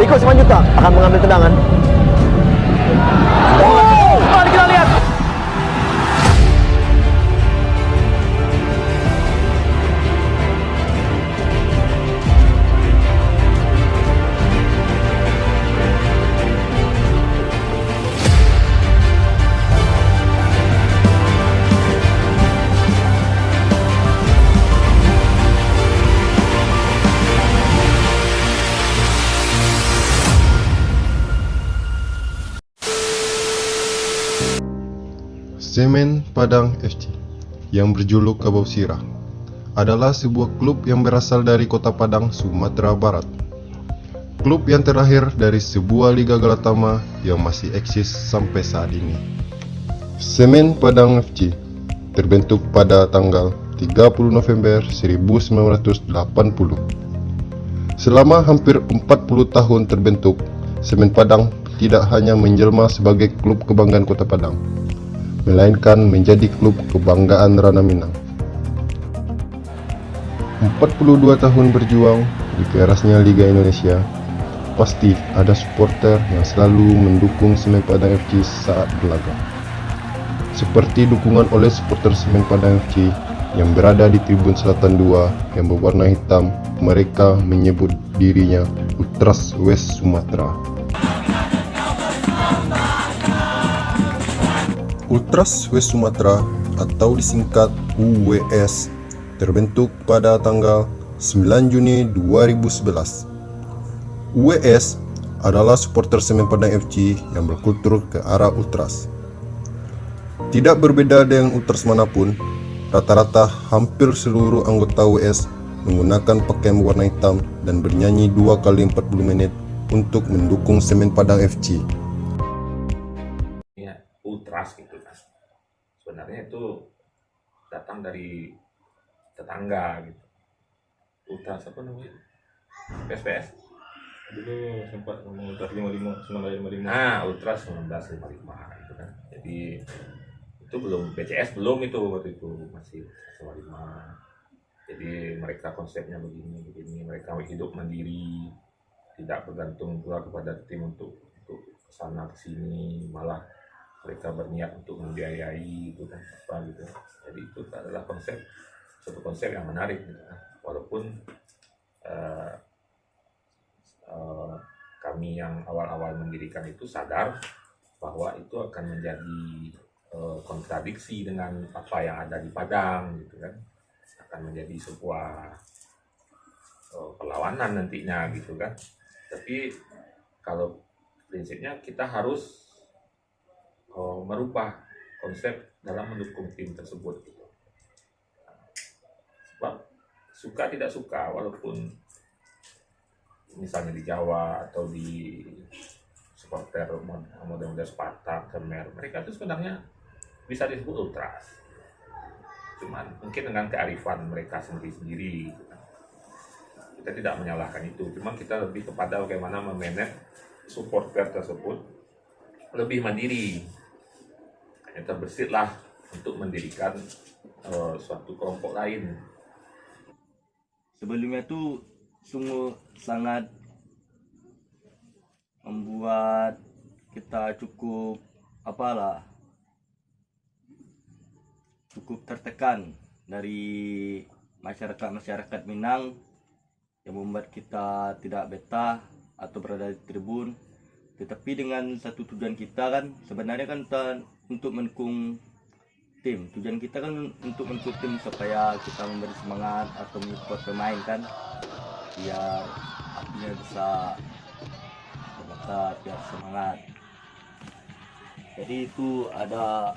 Beko Simanjuntak akan mengambil tendangan. Oh, mari kita lihat. Semen Padang FC yang berjuluk Kabau Sirah adalah sebuah klub yang berasal dari kota Padang, Sumatera Barat. Klub yang terakhir dari sebuah liga Galatama yang masih eksis sampai saat ini. Semen Padang FC terbentuk pada tanggal 30 November 1980. Selama hampir 40 tahun terbentuk, Semen Padang tidak hanya menjelma sebagai klub kebanggaan kota Padang, melainkan menjadi klub kebanggaan Ranah Minang. 42 tahun berjuang di kerasnya Liga Indonesia, pasti ada supporter yang selalu mendukung Semen Padang FC saat berlaga. Seperti dukungan oleh supporter Semen Padang FC yang berada di Tribun Selatan 2 yang berwarna hitam, mereka menyebut dirinya Ultras West Sumatera. Ultras West Sumatera atau disingkat UWS terbentuk pada tanggal 9 Juni 2011. UWS adalah supporter Semen Padang FC yang berkultur ke arah Ultras. Tidak berbeda dengan Ultras manapun, rata-rata hampir seluruh anggota UWS menggunakan pakaian warna hitam dan bernyanyi 2 kali 40 menit untuk mendukung Semen Padang FC. Ultras gitu kan, sebenarnya itu datang dari tetangga gitu. Ultras apa namanya? PSPS Dulu sempat ngomong Ultras 1955. Nah, Ultras 1955 gitu kan. Jadi itu belum BCS, belum itu waktu itu, masih Ultras 55. Jadi mereka konsepnya begini, mereka hidup mandiri, tidak bergantung pula kepada tim untuk kesana kesini, malah mereka berniat untuk membiayai gitu kan, apa gitu. Jadi itu adalah satu konsep yang menarik gitu kan. Walaupun kami yang awal-awal mendirikan itu sadar bahwa itu akan menjadi kontradiksi dengan apa yang ada di Padang gitu kan, akan menjadi sebuah perlawanan nantinya gitu kan. Tapi kalau prinsipnya kita harus merubah konsep dalam mendukung tim tersebut gitu. Sebab suka tidak suka, walaupun misalnya di Jawa atau di supporter model-model Spartak, Khmer, mereka itu sebenarnya bisa disebut Ultras, cuman mungkin dengan kearifan mereka sendiri-sendiri gitu kan. Kita tidak menyalahkan itu, cuma kita lebih kepada bagaimana memanage supporter tersebut lebih mandiri. Hanya terbesitlah untuk mendirikan suatu kelompok lain. Sebelumnya itu sungguh sangat membuat kita cukup tertekan dari masyarakat Minang yang membuat kita tidak betah atau berada di tribun. Tetapi dengan satu tujuan kita kan sebenarnya kan untuk mendukung tim. Tujuan kita kan untuk mendukung tim supaya kita memberi semangat atau menyupport pemain kan, biar apinya bisa terbakar, biar semangat. Jadi itu ada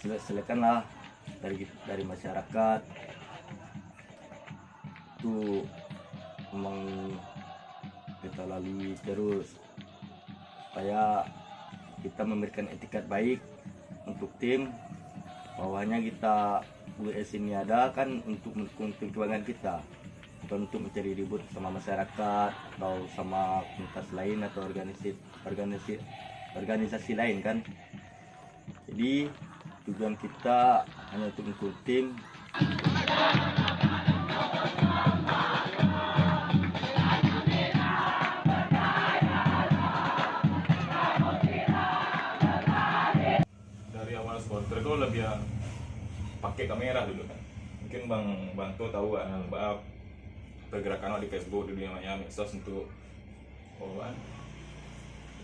selek-selekan lah dari masyarakat. Itu memang kita lalui terus supaya kita memberikan etikat baik untuk tim, bahwanya kita UWS ini ada kan untuk mendukung tim kebanggaan kita, bukan untuk mencari ribut sama masyarakat atau sama komunitas lain atau organisasi lain kan. Jadi tujuan kita hanya untuk mendukung tim. pakai kamera dulu kan. Mungkin bang tuh tahu kan pergerakan awak di Facebook, di dunia maya, medsos untuk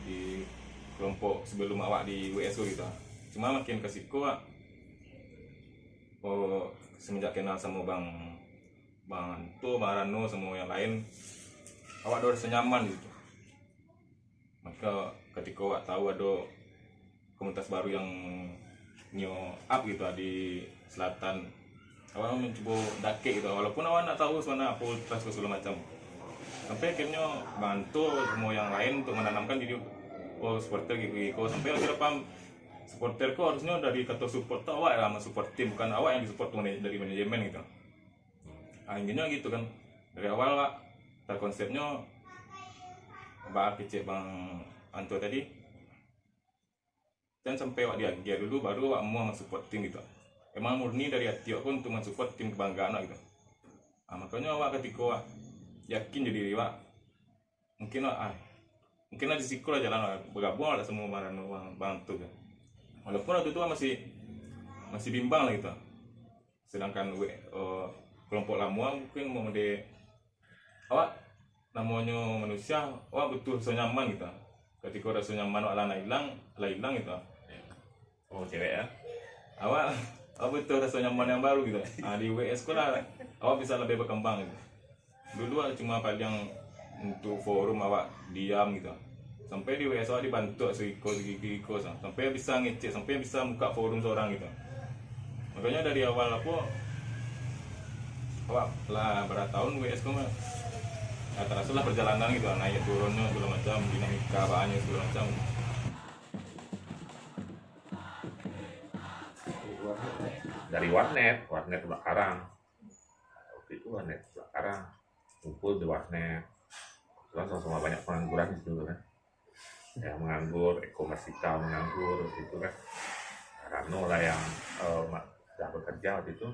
di kelompok sebelum awak di WSO gitu. Cuma makin ke siku semenjak kenal sama bang Anto, bang Rano, semua yang lain, awak udah rasa nyaman gitu. Maka ketika awak tahu ada komunitas baru yang new up gitu di selatan, awak mencoba dake gitu, walaupun awak nak tahu sebenarnya apa ultras segala macam. Sampai akhirnya bantu semua yang lain untuk menanamkan diri supporter gitu, sampai akhirnya paham supporter kok harusnya dari kata support tuh awak yang support tim, bukan awak yang disupport dari manajemen gitu. Intinya gitu kan, dari awal lah konsepnya Mbak kecil Bang Anto tadi, dan sampai awak dia dulu baru awak mau support tim gitu. Emang murni dari hati aku untuk mensupport tim kebanggaan gitu. Makanya awak ketika awak yakin jadi diri awak, mungkin lah disikul lah jalan bergabung lah semua Bang Anto kan. Walaupun waktu itu masih bimbang lah gitu. Sedangkan kelompok lama mungkin mau awak namanya manusia, awak betul rasa nyaman gitu. Ketika rasa nyaman awak lah hilang gitu. Oh cewek ya. Awak betul rasa nyaman yang baru gitu. Di WS lah awak bisa lebih berkembang gitu. Dulu cuma paling untuk forum awak diam gitu. Sampai di WS awak dibantu Siko sampai bisa ngecek, sampai bisa buka forum seorang gitu. Makanya dari awal awak lah berapa tahun WS mah terasa lah perjalanan gitu, naik turunnya segala macam, dinamika bahannya segala macam. Dari warnet sebelah Karang. Waktu itu warnet sebelah Karang, kumpul di warnet. Kebetulan sama-sama banyak pengangguran di situ kan. Ya menganggur, Eko Masika menganggur waktu itu kan. Rano lah yang sudah bekerja waktu itu.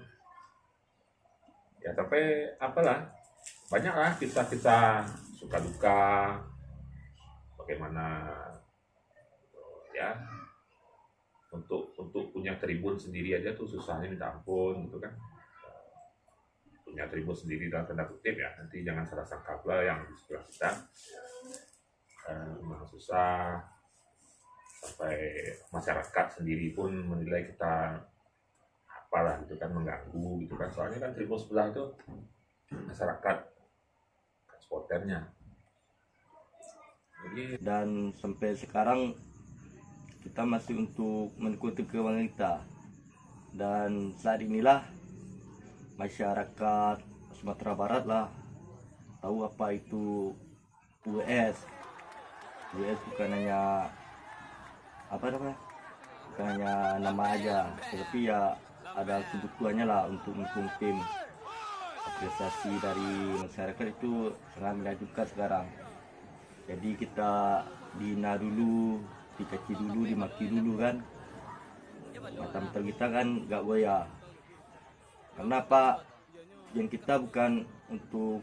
Ya sampai apalah, banyak lah kisah-kisah suka duka, bagaimana ya untuk punya tribun sendiri aja tuh susahnya minta ampun gitu kan. Punya tribun sendiri dalam tanda kutip ya, nanti jangan salah sangka pula yang di sebelah kita. Memang susah, sampai masyarakat sendiri pun menilai kita apalah gitu kan, mengganggu gitu kan. Soalnya kan tribun sebelah itu masyarakat supporternya. Jadi Dan sampai sekarang kita masih untuk mengikuti keuangan kita. Dan saat inilah masyarakat Sumatera Barat lah tahu apa itu WS. WS bukan hanya bukan hanya nama aja, tapi ya ada kebutuhannya lah untuk mendukung tim. Apresiasi dari masyarakat itu sangat menakjubkan sekarang. Jadi kita dihina dulu, dicaci dulu, dimaki dulu kan. Mata-mata kita kan gak goyah. Karena apa? Yang kita bukan untuk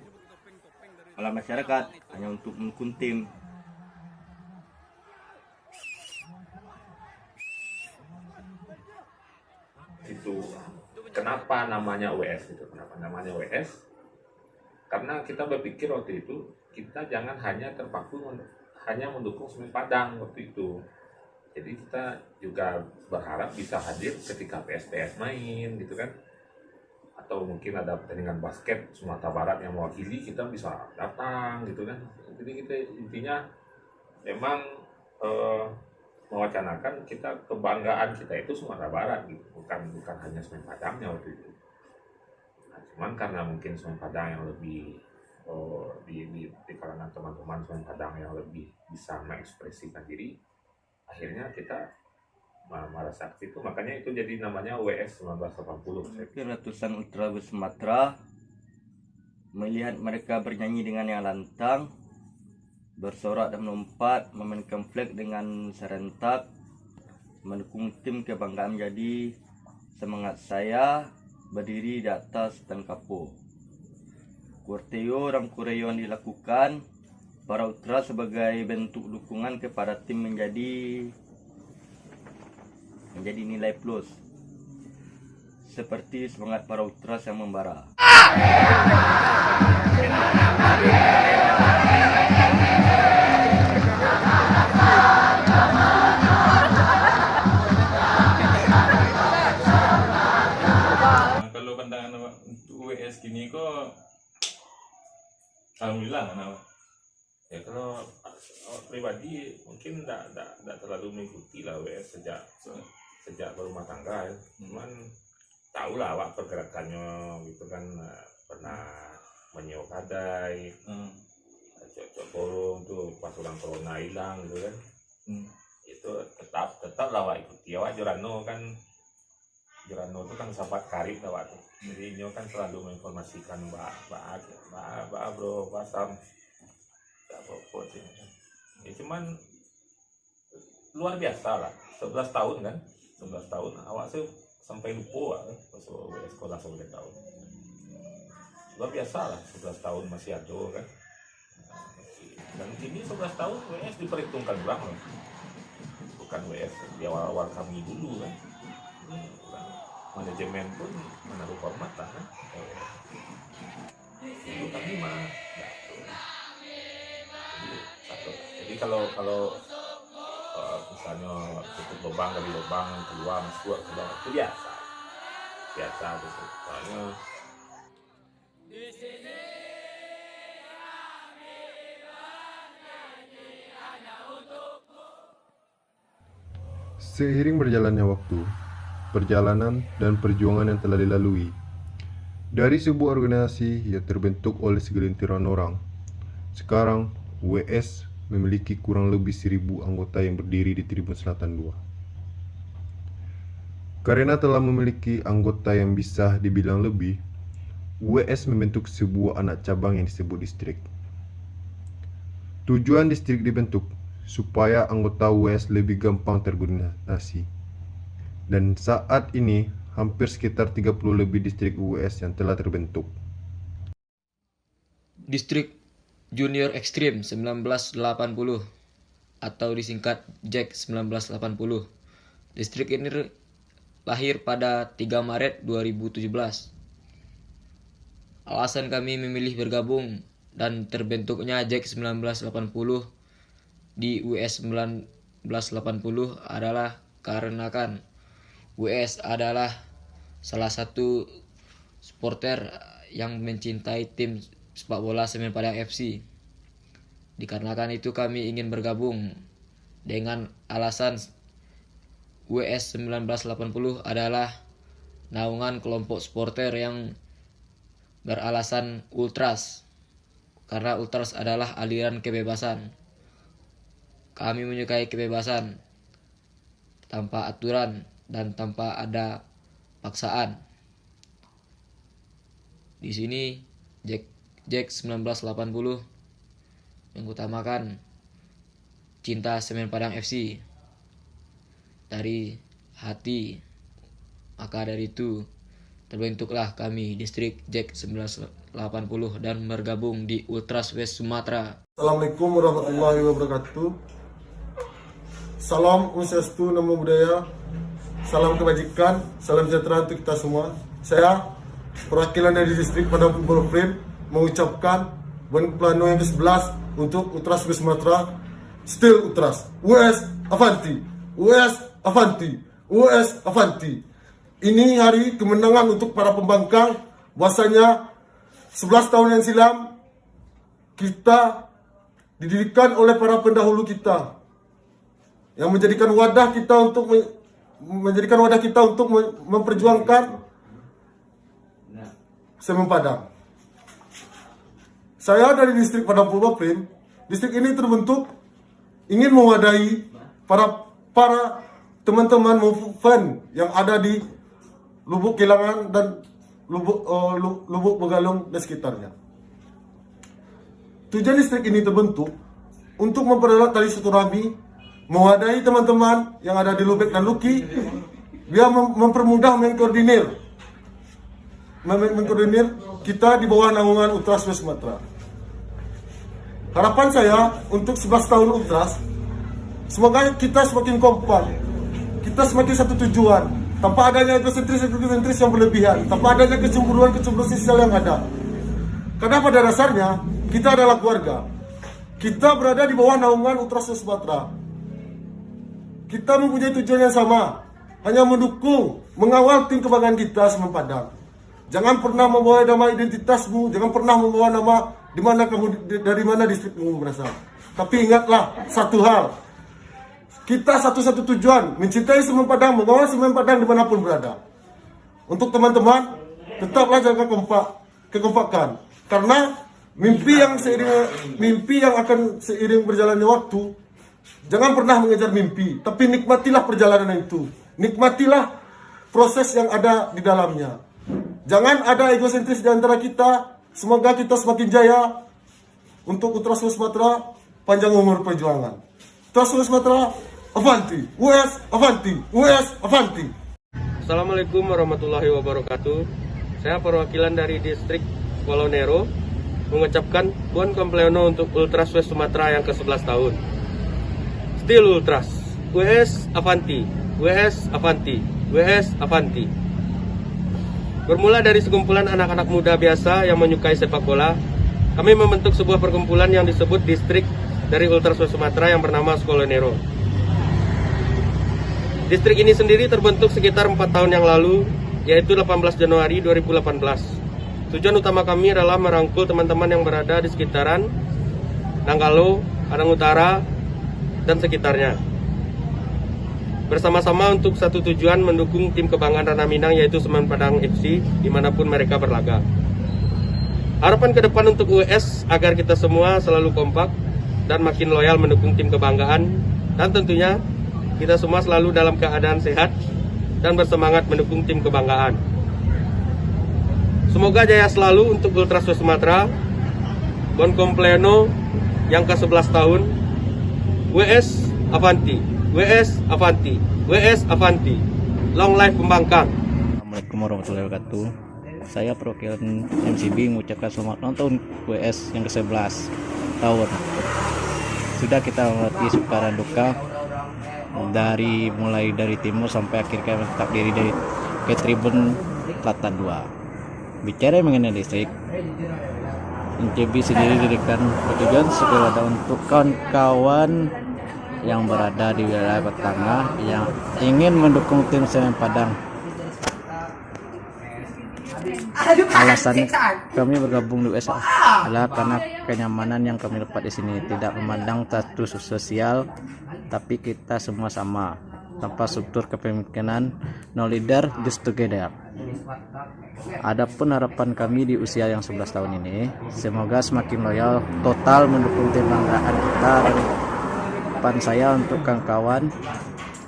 malah masyarakat, hanya untuk mendukung tim. itu kenapa namanya WS itu? Kenapa namanya WS? Karena kita berpikir waktu itu kita jangan hanya terpaku hanya mendukung Semen Padang waktu itu. Jadi kita juga berharap bisa hadir ketika PSPS main gitu kan. Atau mungkin ada pertandingan basket Sumatera Barat yang mewakili, kita bisa datang gitu kan. Jadi kita intinya memang mewacanakan kita, kebanggaan kita itu Sumatera Barat gitu, bukan hanya Semen Padangnya waktu itu. Nah, cuman karena mungkin Semen Padang yang lebih di kalangan teman-teman Semen Padang yang lebih bisa mengekspresikan diri, akhirnya kita merasa aktif itu, makanya itu jadi namanya WS 1980. Mungkin ratusan ultra Sumatera melihat mereka bernyanyi dengan yang lantang, bersorak dan melompat, memainkan flag dengan serentak, mendukung tim kebanggaan menjadi semangat saya berdiri di atas Tangkapo. Kurteo dan kureo yang dilakukan para ultra sebagai bentuk dukungan kepada tim menjadi nilai plus. seperti semangat para ultras yang membara. Nah, kalau pandangan awak untuk WS kini kok alhamdulillah kan awak. Ya kalau awak pribadi mungkin tidak terlalu mengikuti lah WS sejak berumah tangga ya. Cuman tahu lah awak pergerakannya gitu kan, pernah menyewa kadai, cocok borong tuh pas orang corona hilang gitu kan. Itu tetap lah awak ikuti. Awak Jorano itu kan sahabat karib awak tuh. Jadi ini kan selalu menginformasikan mbak bro pasam apa sih. Ya cuman luar biasa lah, 11 tahun kan, 11 tahun awak sih sampai lupa pas sekolah 11 tahun. Luar biasa lah, 11 tahun masih ada kan. Dan ini 11 tahun WS diperhitungkan ulang loh. Bukan WS di awal-awal kami dulu kan. Manajemen pun menaruh hormat lah kan. Dulu kami mah jadi kalau misalnya tutup lubang dari lubang keluar masuk keluar itu biasa gitu. Soalnya Seiring berjalannya waktu, perjalanan dan perjuangan yang telah dilalui, dari sebuah organisasi yang terbentuk oleh segelintiran orang, sekarang WS memiliki kurang lebih 1.000 anggota yang berdiri di Tribun Selatan 2. Karena telah memiliki anggota yang bisa dibilang lebih, WS membentuk sebuah anak cabang yang disebut distrik. Tujuan distrik dibentuk supaya anggota WS lebih gampang terkoordinasi. Dan saat ini hampir sekitar 30 lebih distrik WS yang telah terbentuk. Distrik Junior Extreme 1980 atau disingkat JEK 1980. Distrik ini lahir pada 3 Maret 2017. Alasan kami memilih bergabung dan terbentuknya JEK 1980 di WS 1980 adalah karena WS adalah salah satu supporter yang mencintai tim sepak bola Semen Padang FC. Dikarenakan itu kami ingin bergabung dengan alasan WS 1980 adalah naungan kelompok supporter yang beralasan ultras. Karena ultras adalah aliran kebebasan. Kami menyukai kebebasan tanpa aturan dan tanpa ada paksaan. Di sini JEK 1980 mengutamakan cinta Semen Padang FC dari hati. Maka dari itu terbentuklah kami distrik JEK 1980 dan bergabung di Ultras West Sumatera. Assalamualaikum warahmatullahi wabarakatuh. Salam Om Swastiastu, Namo Buddhaya. Salam kebajikan, salam sejahtera untuk kita semua. Saya perwakilan dari distrik Padang Football Frame mengucapkan Bon Plano yang ke-11 untuk Ultras West Sumatera. Still Ultras. WS Avanti. WS Avanti. WS Avanti. Ini hari kemenangan untuk para pembangkang. Bahwasanya 11 tahun yang silam kita didirikan oleh para pendahulu kita yang menjadikan wadah kita untuk memperjuangkan Semen Padang. Saya dari distrik Padang Purwoprint. Distrik ini terbentuk ingin mewadahi para teman-teman movement yang ada di Lubuk Kilangan dan Lubuk Begalung dan sekitarnya. Tujuan distrik ini terbentuk untuk mempererat tali silaturahmi, mewadahi teman-teman yang ada di Lubek dan Luki, biar mempermudah mengkoordinir kita di bawah naungan Ultras West Sumatera. Harapan saya untuk 11 tahun Ultras, semoga kita semakin kompak, kita semakin satu tujuan, tanpa adanya egosentris yang berlebihan, tanpa adanya kecemburuan sosial yang ada. Karena pada dasarnya kita adalah keluarga. Kita berada di bawah naungan Ultras West Sumatra. Kita mempunyai tujuan yang sama, hanya mendukung, mengawal tim kebanggaan kita Semen Padang. Jangan pernah membawa nama identitasmu, jangan pernah membawa nama dari mana distrikmu berasal. Tapi ingatlah satu hal, kita satu-satu tujuan, mencintai Semen Padang, mengawal Semen Padang dimanapun berada. Untuk teman-teman, tetaplah jaga kekompakan. Karena mimpi yang akan seiring berjalannya waktu, jangan pernah mengejar mimpi, tapi nikmatilah perjalanan itu. Nikmatilah proses yang ada di dalamnya. Jangan ada egosentris di antara kita. Semoga kita semakin jaya. Untuk Ultras West Sumatra, panjang umur perjuangan. Ultras West Sumatra, Avanti, US Avanti, US Avanti. Assalamualaikum warahmatullahi wabarakatuh. Saya perwakilan dari distrik Kolonero mengucapkan Buon Compleanno untuk Ultras West Sumatra yang ke-11 tahun. Still Ultras, WS Avanti, WS Avanti, WS Avanti. Bermula dari sekumpulan anak-anak muda biasa yang menyukai sepak bola, kami membentuk sebuah perkumpulan yang disebut distrik dari Ultras West Sumatra yang bernama Kolonero. Distrik ini sendiri terbentuk sekitar 4 tahun yang lalu, yaitu 18 Januari 2018. Tujuan utama kami adalah merangkul teman-teman yang berada di sekitaran Nanggalo, Padang Utara, dan sekitarnya. Bersama-sama untuk satu tujuan mendukung tim kebanggaan Ranah Minang yaitu Semen Padang FC dimanapun mereka berlaga. Harapan ke depan untuk US agar kita semua selalu kompak dan makin loyal mendukung tim kebanggaan, dan tentunya kita semua selalu dalam keadaan sehat dan bersemangat mendukung tim kebanggaan. Semoga jaya selalu untuk Ultras West Sumatra. Buon Compleanno yang ke-11 tahun. WS Avanti, WS Avanti, WS Avanti. Long life Pembangkang. Assalamualaikum warahmatullahi wabarakatuh. Saya perwakilan MCB mengucapkan selamat ulang tahun WS yang ke-11 tahun. Sudah kita melewati suka dan duka mulai dari timur sampai akhirnya tetap diri dari ke Tribun Selatan 2. Bicara mengenai distrik, MCB sendiri didirikan bertujuan segala untuk kawan-kawan yang berada di wilayah Tengah yang ingin mendukung tim Semen Padang. Alasan kami bergabung di USA adalah karena kenyamanan yang kami dapat di sini, tidak memandang status sosial, tapi kita semua sama tanpa struktur kepemimpinan. No leader, just together. Adapun harapan kami di usia yang 11 tahun ini, semoga semakin loyal, total mendukung tim banggaan kita, dan harapan saya untuk kawan-kawan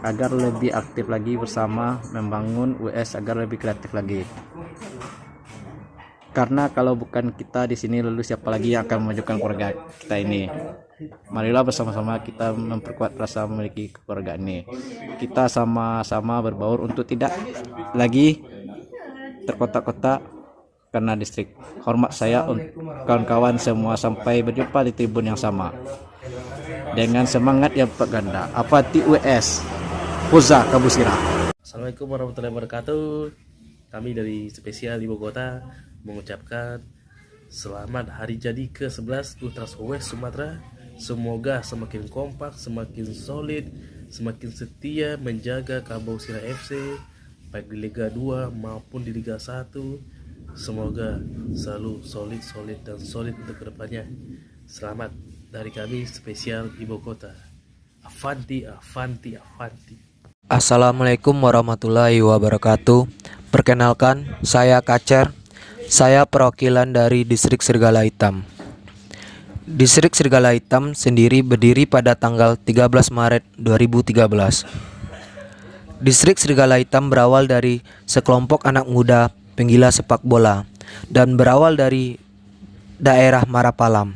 agar lebih aktif lagi bersama membangun US agar lebih kreatif lagi. Karena kalau bukan kita di sini, lalu siapa lagi yang akan memajukan keluarga kita ini? Marilah bersama-sama kita memperkuat rasa memiliki keluarga ini. Kita sama-sama berbaur untuk tidak lagi terkotak-kotak karena distrik. Hormat saya untuk kawan-kawan semua, sampai berjumpa di tribun yang sama dengan semangat yang ganda. Avanti US, Puza Kabusira. Assalamualaikum warahmatullahi wabarakatuh. Kami dari spesial Ibu Kota mengucapkan selamat hari jadi ke-11 Ultras West Sumatra. Semoga semakin kompak, semakin solid, semakin setia menjaga Kabusira FC baik di Liga 2 maupun di Liga 1. Semoga selalu solid dan solid untuk kedepannya. Selamat dari kami spesial Ibu Kota. Avanti, Avanti, Avanti. Assalamualaikum warahmatullahi wabarakatuh. Perkenalkan, saya Kacer. Saya perwakilan dari Distrik Serigala Hitam. Distrik Serigala Hitam sendiri berdiri pada tanggal 13 Maret 2013. Distrik Serigala Hitam berawal dari sekelompok anak muda penggila sepak bola dan berawal dari daerah Marapalam.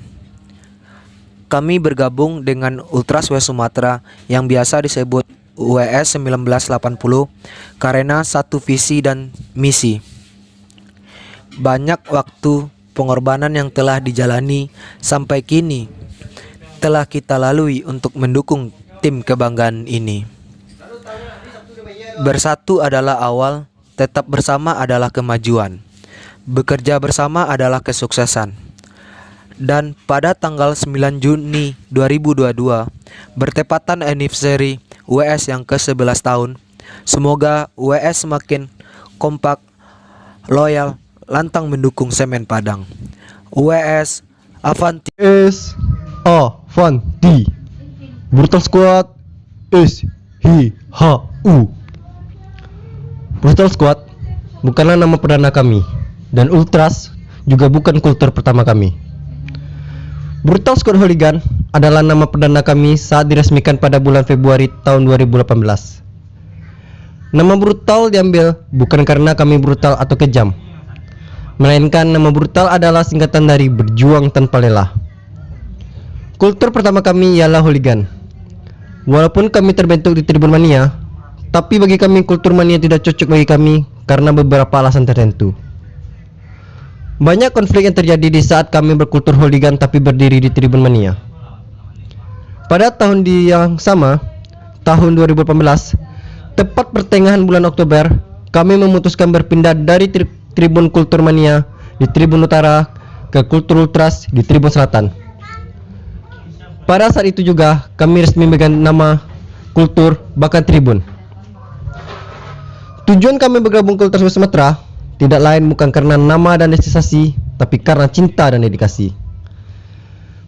Kami bergabung dengan Ultras West Sumatra yang biasa disebut WS 1980 karena satu visi dan misi. Banyak waktu pengorbanan yang telah dijalani sampai kini telah kita lalui untuk mendukung tim kebanggaan ini. Bersatu adalah awal, tetap bersama adalah kemajuan. Bekerja bersama adalah kesuksesan. Dan pada tanggal 9 Juni 2022, bertepatan anniversary UWS yang ke-11 tahun, semoga UWS semakin kompak, loyal, lantang mendukung Semen Padang. UWS Avanti. Avanti. Brutal Squad SHIHU. Brutal Squad bukanlah nama perdana kami, dan Ultras juga bukan kultur pertama kami. Brutal Squad Hooligan adalah nama perdana kami saat diresmikan pada bulan Februari tahun 2018. Nama brutal diambil bukan karena kami brutal atau kejam, melainkan nama brutal adalah singkatan dari berjuang tanpa lelah. Kultur pertama kami ialah hooligan. Walaupun kami terbentuk di Tribun Mania, tapi bagi kami kultur mania tidak cocok bagi kami karena beberapa alasan tertentu. Banyak konflik yang terjadi di saat kami berkultur hooligan tapi berdiri di Tribun Mania. Pada tahun yang sama, tahun 2018, tepat pertengahan bulan Oktober, kami memutuskan berpindah dari Tribun Kultur Mania di Tribun Utara ke Kultur Ultras di Tribun Selatan. Pada saat itu juga kami resmi memegang nama Kultur bahkan Tribun. Tujuan kami bergabung ke Ultras Sumatera tidak lain bukan karena nama dan destinasi, tapi karena cinta dan dedikasi.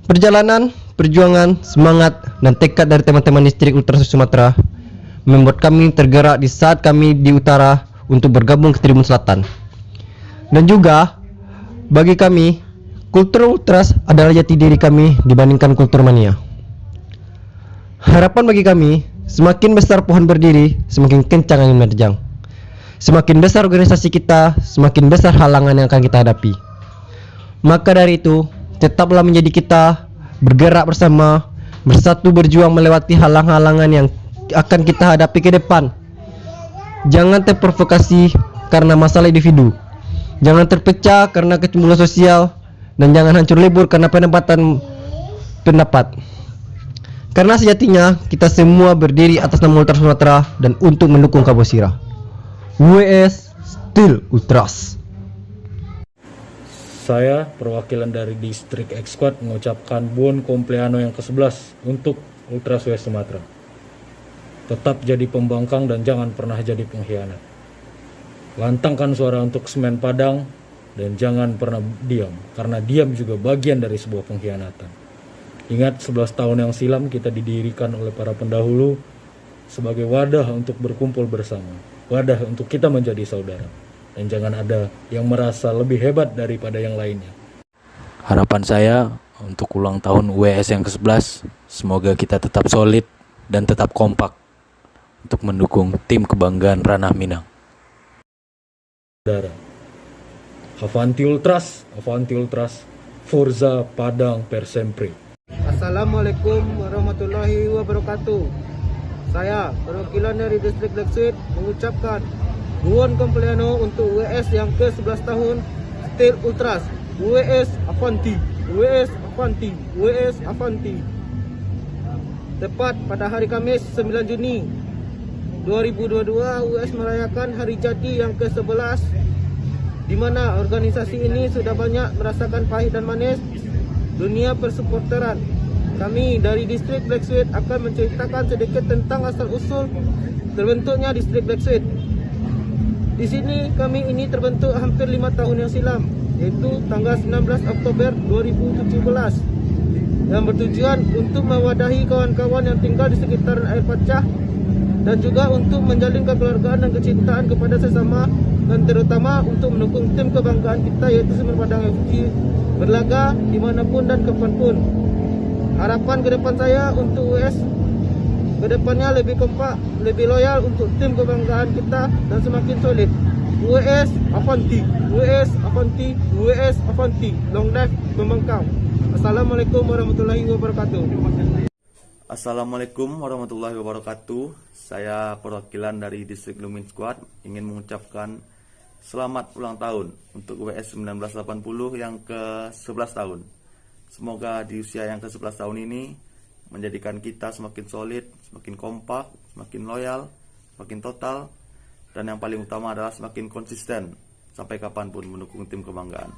Perjalanan, perjuangan, semangat, dan tekad dari teman-teman distrik Ultras Sumatera membuat kami tergerak di saat kami di utara untuk bergabung ke Tribun Selatan. Dan juga bagi kami, kultur Ultras adalah jati diri kami dibandingkan kultur mania. Harapan bagi kami, semakin besar pohon berdiri, semakin kencang angin menerjang. Semakin besar organisasi kita, semakin besar halangan yang akan kita hadapi. Maka dari itu, tetaplah menjadi kita, bergerak bersama, bersatu berjuang melewati halang-halangan yang akan kita hadapi ke depan. Jangan terprovokasi karena masalah individu. Jangan terpecah karena kecemburuan sosial, dan jangan hancur lebur karena pendapat. Karena sejatinya kita semua berdiri atas nama Ultras Sumatera dan untuk mendukung Kabosira. WS Still Ultras. Saya perwakilan dari distrik X Squad mengucapkan buon compleanno yang ke-11 untuk Ultras West Sumatera. Tetap jadi pembangkang dan jangan pernah jadi pengkhianat. Lantangkan suara untuk Semen Padang dan jangan pernah diam, karena diam juga bagian dari sebuah pengkhianatan. Ingat 11 tahun yang silam kita didirikan oleh para pendahulu sebagai wadah untuk berkumpul bersama, wadah untuk kita menjadi saudara, dan jangan ada yang merasa lebih hebat daripada yang lainnya. Harapan saya untuk ulang tahun UWS yang ke-11, semoga kita tetap solid dan tetap kompak untuk mendukung tim kebanggaan Ranah Minang. Saudara, Avanti Ultras, Forza Padang per sempre. Assalamualaikum warahmatullahi wabarakatuh. Saya perwakilan dari distrik Leksuit mengucapkan buon compleanno untuk UWS yang ke-11 tahun Still Ultras. UWS Avanti, UWS Avanti, UWS Avanti. Tepat pada hari Kamis 9 Juni 2022, UWS merayakan hari jadi yang ke-11, di mana organisasi ini sudah banyak merasakan pahit dan manis dunia persupporteran. Kami dari distrik Black Sweet akan menceritakan sedikit tentang asal-usul terbentuknya distrik Black Sweet. Di sini kami ini terbentuk hampir 5 tahun yang silam, yaitu tanggal 19 Oktober 2017, yang bertujuan untuk mewadahi kawan-kawan yang tinggal di sekitaran air pacah dan juga untuk menjalin kekeluargaan dan kecintaan kepada sesama, dan terutama untuk mendukung tim kebanggaan kita yaitu Semen Padang FC berlaga dimanapun dan kapanpun. Harapan ke depan saya untuk US ke depannya lebih kompak, lebih loyal untuk tim kebanggaan kita dan semakin solid. US Avanti, US Avanti, US Avanti. Long life Pembangkang. Assalamualaikum warahmatullahi wabarakatuh. Assalamualaikum warahmatullahi wabarakatuh. Saya perwakilan dari distrik Lumin Squad ingin mengucapkan selamat ulang tahun untuk UWS 1980 yang ke-11 tahun. Semoga di usia yang ke-11 tahun ini menjadikan kita semakin solid, semakin kompak, semakin loyal, semakin total, dan yang paling utama adalah semakin konsisten sampai kapanpun mendukung tim kebanggaan.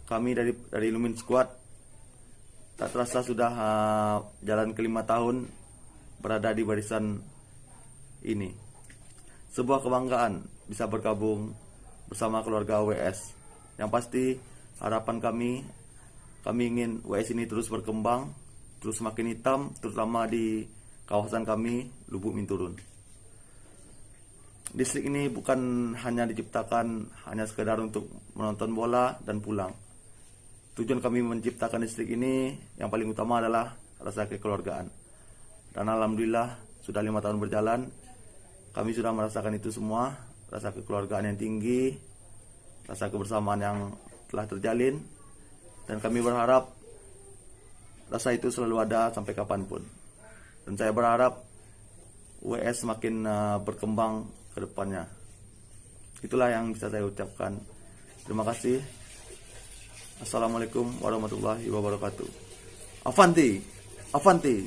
Kami dari Lumin Squad tak terasa sudah jalan ke 5 tahun berada di barisan ini. Sebuah kebanggaan bisa bergabung bersama keluarga WS. Yang pasti harapan kami ingin WS ini terus berkembang, terus semakin hitam, terutama di kawasan kami, Lubuk Minturun. Distrik ini bukan hanya diciptakan hanya sekedar untuk menonton bola dan pulang. Tujuan kami menciptakan distrik ini yang paling utama adalah rasa kekeluargaan. Dan alhamdulillah sudah 5 tahun berjalan, kami sudah merasakan itu semua, rasa kekeluargaan yang tinggi, rasa kebersamaan yang telah terjalin, dan kami berharap rasa itu selalu ada sampai kapanpun. Dan saya berharap WS semakin berkembang ke depannya. Itulah yang bisa saya ucapkan. Terima kasih. Assalamualaikum warahmatullahi wabarakatuh. Avanti, Avanti.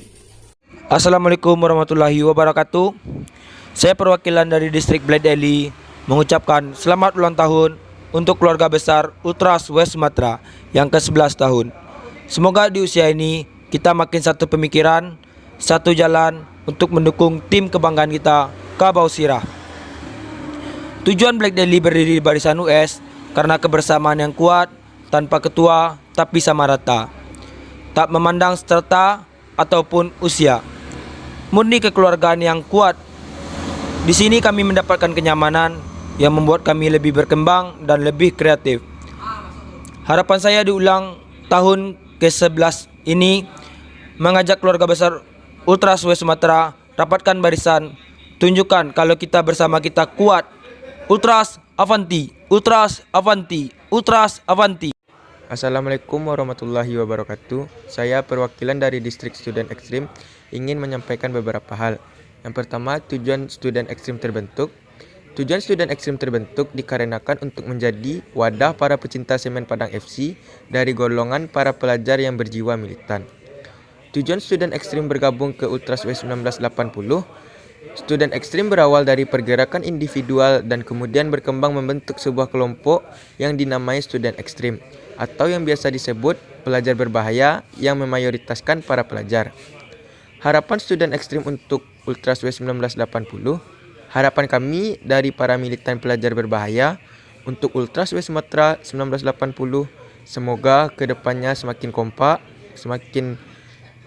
Assalamualaikum warahmatullahi wabarakatuh. Saya perwakilan dari distrik Bled Eli mengucapkan selamat ulang tahun untuk keluarga besar Ultras West Sumatra yang ke-11 tahun. Semoga di usia ini kita makin satu pemikiran, satu jalan untuk mendukung tim kebanggaan kita, Kabau Sirah. Tujuan Black Daily berdiri di barisan US karena kebersamaan yang kuat, tanpa ketua tapi sama rata, tak memandang strata ataupun usia, murni kekeluargaan yang kuat. Di sini kami mendapatkan kenyamanan yang membuat kami lebih berkembang dan lebih kreatif. Harapan saya di ulang tahun ke-11 ini mengajak keluarga besar Ultras West Sumatra rapatkan barisan, tunjukkan kalau kita bersama kita kuat. Ultras Avanti, Ultras Avanti, Ultras Avanti. Assalamualaikum warahmatullahi wabarakatuh. Saya perwakilan dari Distrik Student Ekstrim ingin menyampaikan beberapa hal. Yang pertama, tujuan Student Ekstrim terbentuk. Tujuan Student Ekstrim terbentuk dikarenakan untuk menjadi wadah para pecinta semen Padang FC dari golongan para pelajar yang berjiwa militan. Tujuan Student Ekstrim bergabung ke Ultras West 1980. Student Ekstrim berawal dari pergerakan individual dan kemudian berkembang membentuk sebuah kelompok yang dinamai Student Ekstrim, atau yang biasa disebut pelajar berbahaya yang memayoritaskan para pelajar. Harapan Student Ekstrim untuk Ultras West 1980, harapan kami dari para militan pelajar berbahaya untuk Ultras West Sumatra 1980, semoga kedepannya semakin kompak, semakin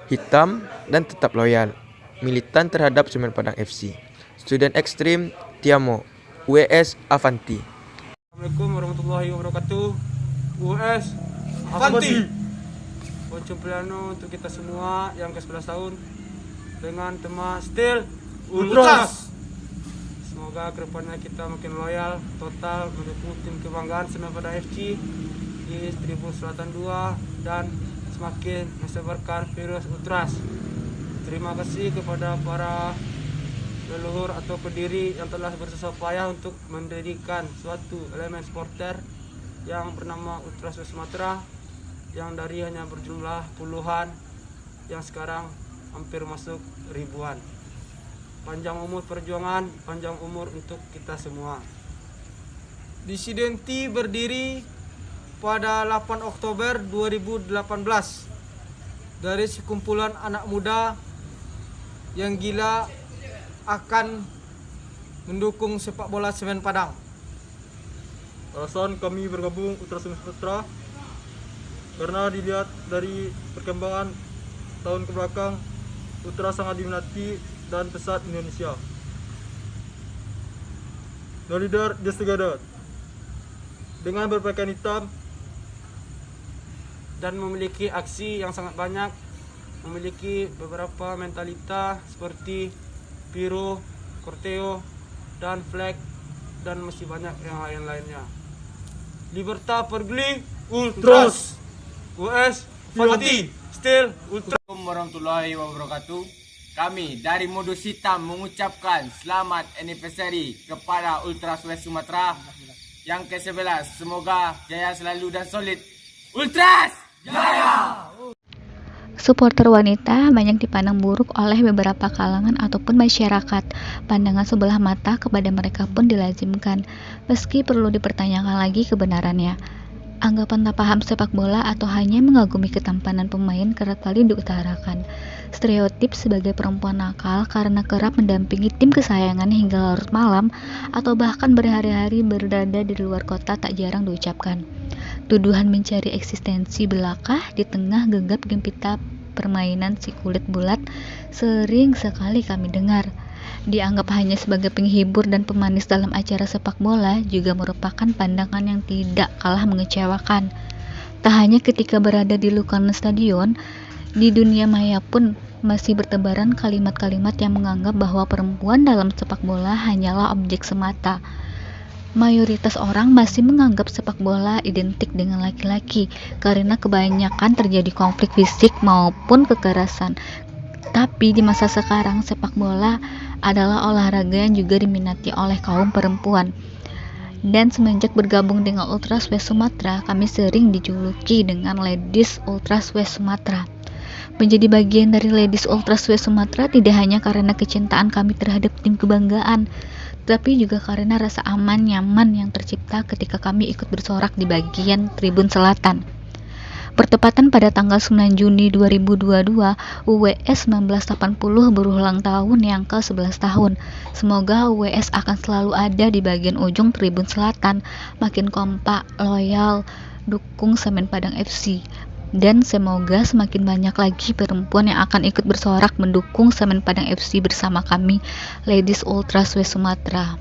hitam, dan tetap loyal militan terhadap semen Padang FC. Student Ekstrim Tiamo, WS Avanti. Assalamualaikum warahmatullahi wabarakatuh. US Avanti. Poncompliano untuk kita semua yang ke-11 tahun dengan tema Still Ultras. Semoga kedepannya kita makin loyal, total mendukung tim kebanggaan semen Padang FC di Tribun Selatan 2 dan semakin menyebarkan virus Ultras. Terima kasih kepada para leluhur atau pendiri yang telah bersusah payah untuk mendirikan suatu elemen supporter yang bernama Ultras West Sumatra, yang dari hanya berjumlah puluhan yang sekarang hampir masuk ribuan. Panjang umur perjuangan, panjang umur untuk kita semua. Disidenti berdiri pada 8 Oktober 2018 dari sekumpulan anak muda yang gila akan mendukung sepak bola semen Padang. Alasan kami bergabung Ultras West Sumatra karena dilihat dari perkembangan tahun kebelakang, Ultras sangat diminati dan pesat Indonesia. No leader just together. Dengan berpakaian hitam dan memiliki aksi yang sangat banyak, memiliki beberapa mentalita seperti Piro, Corteo, dan Flag, dan masih banyak yang lain-lainnya. Liberta Pergli Ultras, US Avanti, Still Ultras. Assalamualaikum warahmatullahi wabarakatuh. Kami dari Modus Hitam mengucapkan selamat anniversary kepada Ultras West Sumatra yang ke-11. Semoga jaya selalu dan solid. Ultras! Jaya! Supporter wanita banyak dipandang buruk oleh beberapa kalangan ataupun masyarakat. Pandangan sebelah mata kepada mereka pun dilazimkan, meski perlu dipertanyakan lagi kebenarannya. Anggapan tak paham sepak bola atau hanya mengagumi ketampanan pemain kerap kali diutarakan. Stereotip sebagai perempuan nakal karena kerap mendampingi tim kesayangan hingga larut malam atau bahkan berhari-hari berada di luar kota tak jarang diucapkan. Tuduhan mencari eksistensi belaka di tengah gegap gempita permainan si kulit bulat sering sekali kami dengar. Dianggap hanya sebagai penghibur dan pemanis dalam acara sepak bola juga merupakan pandangan yang tidak kalah mengecewakan. Tak hanya ketika berada di lingkungan stadion, di dunia maya pun masih bertebaran kalimat-kalimat yang menganggap bahwa perempuan dalam sepak bola hanyalah objek semata. Mayoritas orang masih menganggap sepak bola identik dengan laki-laki karena kebanyakan terjadi konflik fisik maupun kekerasan. Tapi di masa sekarang sepak bola adalah olahraga yang juga diminati oleh kaum perempuan. Dan semenjak bergabung dengan Ultras West Sumatra, kami sering dijuluki dengan Ladies Ultras West Sumatra. Menjadi bagian dari Ladies Ultras West Sumatra tidak hanya karena kecintaan kami terhadap tim kebanggaan, tapi juga karena rasa aman nyaman yang tercipta ketika kami ikut bersorak di bagian tribun selatan. Bertepatan pada tanggal 9 Juni 2022, UWS 1980 berulang tahun yang ke-11 tahun. Semoga UWS akan selalu ada di bagian ujung tribun selatan, makin kompak, loyal, dukung Semen Padang FC. Dan semoga semakin banyak lagi perempuan yang akan ikut bersorak mendukung Semen Padang FC bersama kami, Ladies Ultras West Sumatra.